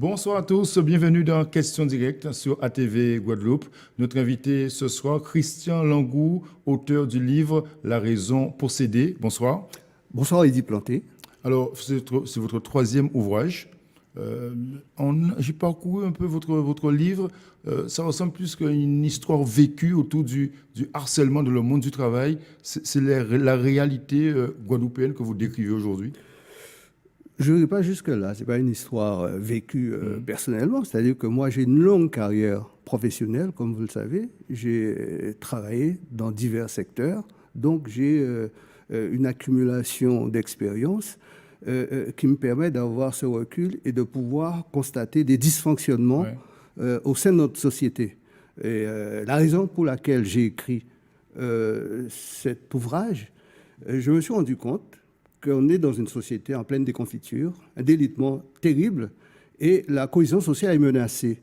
Bonsoir à tous, bienvenue dans Question Directe sur ATV Guadeloupe. Notre invité ce soir, Christian Langou, auteur du livre La raison possédée. Bonsoir. Bonsoir Eddy Planté. Alors, c'est votre troisième ouvrage. J'ai parcouru un peu votre livre. Ça ressemble plus qu'à une histoire vécue autour du harcèlement dans le monde du travail. C'est la réalité guadeloupéenne que vous décrivez aujourd'hui. Je ne vais pas jusque-là. Ce n'est pas une histoire vécue personnellement. C'est-à-dire que moi, j'ai une longue carrière professionnelle, comme vous le savez. J'ai travaillé dans divers secteurs. Donc, j'ai une accumulation d'expérience qui me permet d'avoir ce recul et de pouvoir constater des dysfonctionnements au sein de notre société. Et la raison pour laquelle j'ai écrit cet ouvrage, je me suis rendu compte qu'on est dans une société en pleine déconfiture, un délitement terrible, et la cohésion sociale est menacée.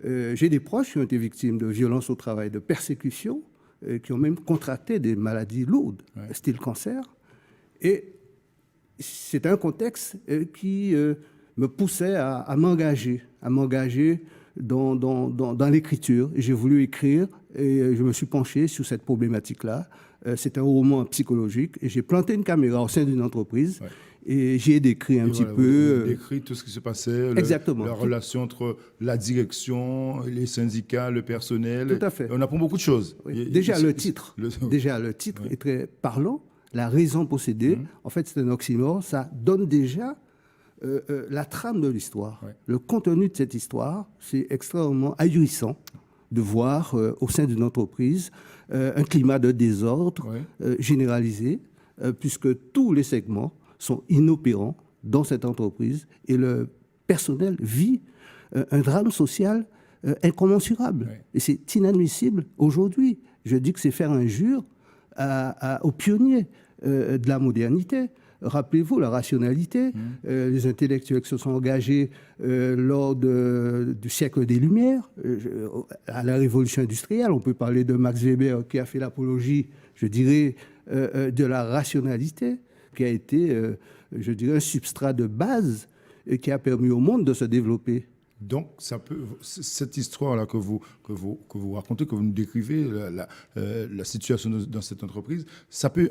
J'ai des proches qui ont été victimes de violences au travail, de persécutions, qui ont même contracté des maladies lourdes, style cancer. Et c'est un contexte qui me poussait à m'engager dans l'écriture. J'ai voulu écrire et je me suis penché sur cette problématique-là. C'est un roman psychologique et j'ai planté une caméra au sein d'une entreprise et j'ai décrit un petit peu... décrit tout ce qui se passait, exactement. La relation entre la direction, les syndicats, le personnel. Tout à fait. On apprend beaucoup de choses. Oui. Déjà, le titre est très parlant. La raison possédée, en fait, c'est un oxymore. Ça donne déjà la trame de l'histoire. Le contenu de cette histoire, c'est extrêmement ahurissant de voir au sein d'une entreprise un climat de désordre généralisé, puisque tous les segments sont inopérants dans cette entreprise et le personnel vit un drame social incommensurable. Et c'est inadmissible aujourd'hui. Je dis que c'est faire injure aux pionniers de la modernité. Rappelez-vous la rationalité, les intellectuels qui se sont engagés lors du siècle des Lumières, à la révolution industrielle. On peut parler de Max Weber qui a fait l'apologie, je dirais, de la rationalité, qui a été, je dirais, un substrat de base et qui a permis au monde de se développer. Donc, cette histoire-là que vous racontez, que vous nous décrivez, la situation dans cette entreprise, ça peut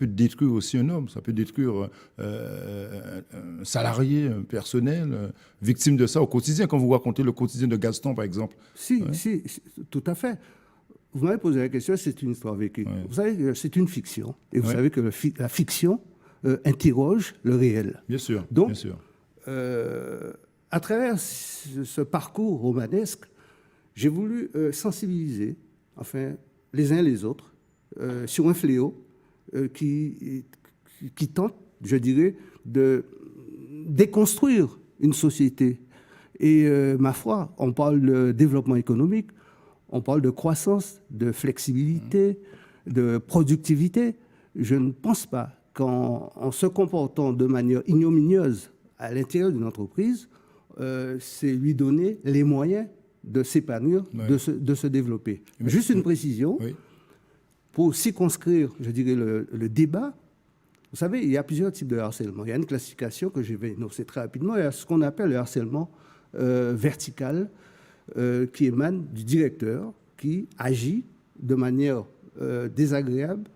détruire aussi un homme, ça peut détruire un salarié, un personnel, victime de ça au quotidien, quand vous racontez le quotidien de Gaston, par exemple. Si, tout à fait. Vous m'avez posé la question, c'est une histoire vécue. Vous savez que c'est une fiction, et vous savez que la fiction interroge le réel. Bien sûr, donc, bien sûr. À travers ce parcours romanesque, j'ai voulu sensibiliser, enfin, les uns les autres, sur un fléau qui tente, je dirais, de déconstruire une société. Et ma foi, on parle de développement économique, on parle de croissance, de flexibilité, de productivité. Je ne pense pas qu'en se comportant de manière ignominieuse à l'intérieur d'une entreprise, c'est lui donner les moyens de s'épanouir, de se développer. Juste une précision, pour circonscrire, je dirais, le débat. Vous savez, il y a plusieurs types de harcèlement. Il y a une classification que je vais énoncer très rapidement. Il y a ce qu'on appelle le harcèlement vertical, qui émane du directeur, qui agit de manière désagréable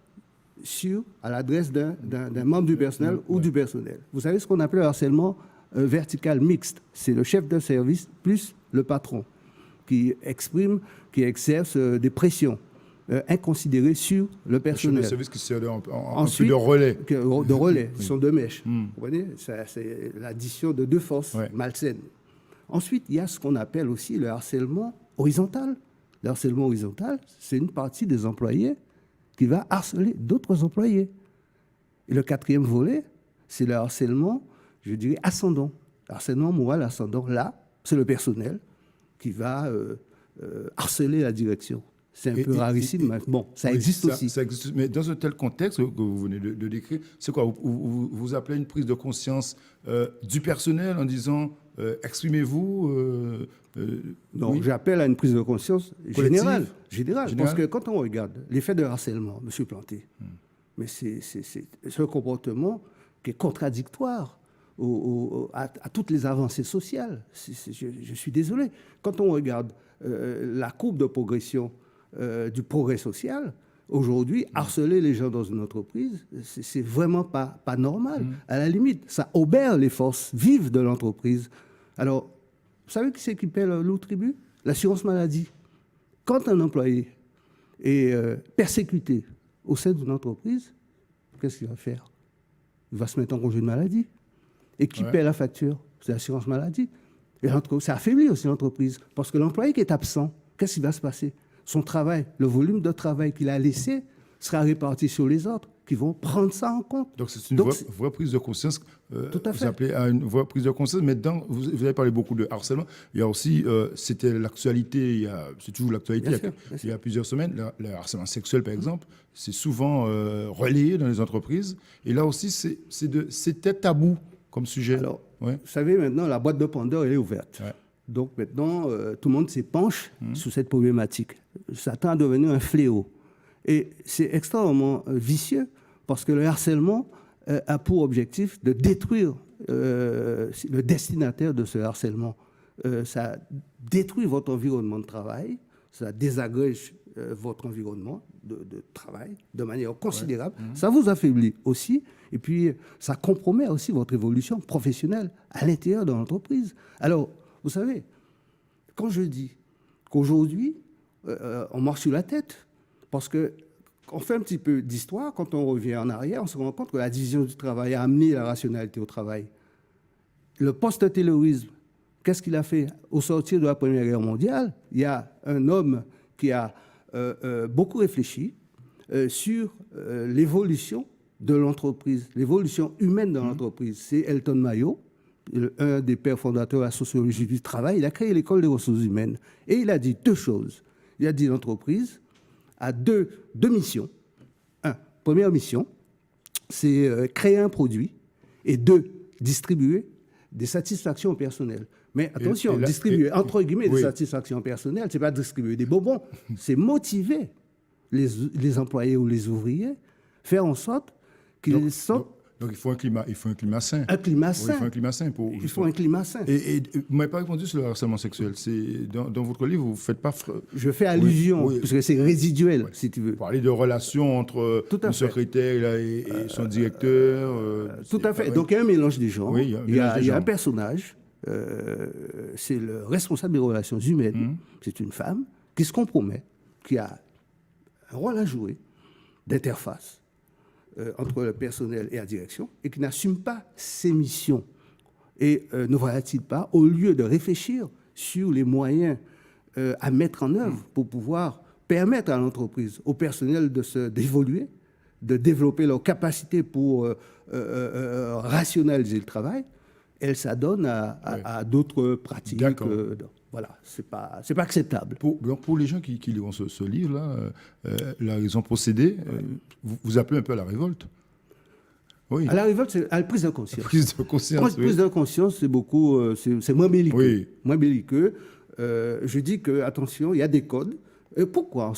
à l'adresse d'un membre du personnel ou du personnel. Vous savez ce qu'on appelle le harcèlement vertical mixte, c'est le chef de service plus le patron qui exerce des pressions inconsidérées sur le personnel. Le chef de service qui sert ensuite, de relais. De relais, ce sont deux mèches. Vous voyez, c'est l'addition de deux forces malsaines. Ensuite, il y a ce qu'on appelle aussi le harcèlement horizontal. Le harcèlement horizontal, c'est une partie des employés qui va harceler d'autres employés. Et le quatrième volet, c'est le harcèlement, je dirais, ascendant. Harcèlement moral ascendant, là, c'est le personnel qui va harceler la direction. C'est un peu rarissime, mais bon, ça existe aussi. Ça existe, mais dans un tel contexte que vous venez de décrire, c'est quoi? Vous appelez une prise de conscience du personnel en disant exprimez-vous Non, j'appelle à une prise de conscience générale. Parce que quand on regarde l'effet de harcèlement, M. Planté, mais c'est un comportement qui est contradictoire à toutes les avancées sociales. Je suis désolé. Quand on regarde la courbe de progression du progrès social, aujourd'hui, harceler les gens dans une entreprise, c'est vraiment pas normal. À la limite, ça obère les forces vives de l'entreprise. Alors, vous savez qui c'est qui paie le lourd tribut? L'assurance maladie. Quand un employé est persécuté au sein d'une entreprise, qu'est-ce qu'il va faire? Il va se mettre en congé de maladie. Et qui paie la facture? C'est l'assurance maladie. Et ça affaiblit aussi l'entreprise. Parce que l'employé qui est absent, qu'est-ce qui va se passer? Son travail, le volume de travail qu'il a laissé sera réparti sur les autres qui vont prendre ça en compte. Donc c'est une vraie prise de conscience. Tout à fait. Vous appelez à une vraie prise de conscience. Mais vous avez parlé beaucoup de harcèlement. Il y a aussi, c'était l'actualité, c'est toujours l'actualité. Il y a plusieurs semaines, le harcèlement sexuel par exemple, c'est souvent relayé dans les entreprises. Et là aussi, c'était tabou comme sujet. Alors, vous savez, maintenant, la boîte de Pandore, elle est ouverte. Ouais. Donc maintenant, tout le monde s'épanche sur cette problématique. Ça tend à devenir un fléau. Et c'est extrêmement vicieux parce que le harcèlement a pour objectif de détruire le destinataire de ce harcèlement. Ça détruit votre environnement de travail, ça désagrège votre environnement de travail de manière considérable. Ouais. Ça vous affaiblit aussi et puis ça compromet aussi votre évolution professionnelle à l'intérieur de l'entreprise. Alors, vous savez, quand je dis qu'aujourd'hui, on marche sur la tête, parce qu'on fait un petit peu d'histoire, quand on revient en arrière, on se rend compte que la division du travail a amené la rationalité au travail. Le post-taylorisme, qu'est-ce qu'il a fait? Au sortir de la Première Guerre mondiale, il y a un homme qui a beaucoup réfléchi sur l'évolution de l'entreprise, l'évolution humaine de l'entreprise. C'est Elton Mayo, un des pères fondateurs de la sociologie du travail. Il a créé l'école des ressources humaines. Et il a dit deux choses. Il a dit l'entreprise a deux missions. Première mission, c'est créer un produit. Et deux, distribuer des satisfactions personnelles. Mais attention, distribuer, entre guillemets, des satisfactions personnelles, ce n'est pas distribuer des bonbons, c'est motiver les employés ou les ouvriers, faire en sorte qu'ils sortent. Donc il faut un climat sain. Un climat sain. Oui, il faut un climat sain. Il faut un climat sain. Et vous ne m'avez pas répondu sur le harcèlement sexuel. Dans votre livre, vous ne faites pas... Je fais allusion, parce que c'est résiduel, si tu veux. Vous parlez de relations entre le secrétaire et son directeur. Tout à fait. Donc il y a un mélange des genres. Oui, il y a un personnage, c'est le responsable des relations humaines, c'est une femme, qui se compromet, qui a un rôle à jouer d'interface entre le personnel et la direction, et qui n'assume pas ses missions. Et ne voilà-t-il pas, au lieu de réfléchir sur les moyens à mettre en œuvre pour pouvoir permettre à l'entreprise, au personnel d'évoluer, de développer leurs capacités pour rationaliser le travail, elle s'adonne à d'autres pratiques. Voilà, c'est pas acceptable. Pour les gens qui liront ce livre-là, la raison procédée, vous appelez un peu à la révolte. Oui. À la révolte, c'est à la prise de conscience. La prise de conscience, prise de conscience, c'est beaucoup, c'est moins belliqueux. Oui. Moins belliqueux. Je dis que, attention, il y a des codes. Et pourquoi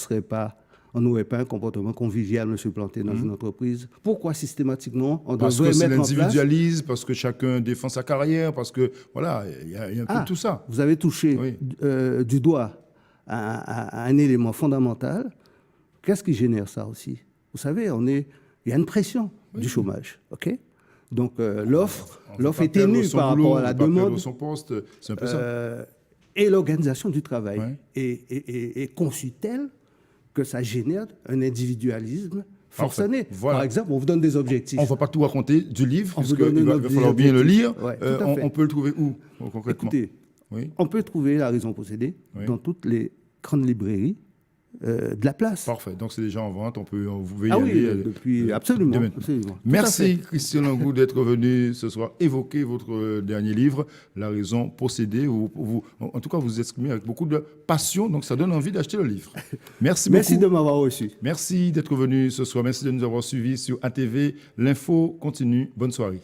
on n'aurait pas un comportement convivial, M. Planté, dans une entreprise? Pourquoi systématiquement on devrait mettre en place... Parce que c'est l'individualisme, parce que chacun défend sa carrière, parce que, voilà, il y a un peu de tout ça. Vous avez touché du doigt à un élément fondamental. Qu'est-ce qui génère ça aussi? Vous savez, il y a une pression du chômage, ok? Donc l'offre est ténue par rapport à la demande. Son poste, c'est un peu ça. Et l'organisation du travail est conçue telle que ça génère un individualisme forcené. Voilà. Par exemple, on vous donne des objectifs. On ne va pas tout raconter du livre, parce qu'il va falloir bien le lire. Ouais, on peut le trouver où, concrètement? Écoutez, on peut trouver la raison possédée dans toutes les grandes librairies de la place. Parfait. Donc, c'est déjà en vente. Vous pouvez y aller. Oui, absolument. Merci, Christian Langou, d'être venu ce soir évoquer votre dernier livre, La raison possédée. En tout cas, vous exprimez avec beaucoup de passion. Donc, ça donne envie d'acheter le livre. Merci beaucoup. Merci de m'avoir reçu. Merci d'être venu ce soir. Merci de nous avoir suivis sur ATV. L'info continue. Bonne soirée.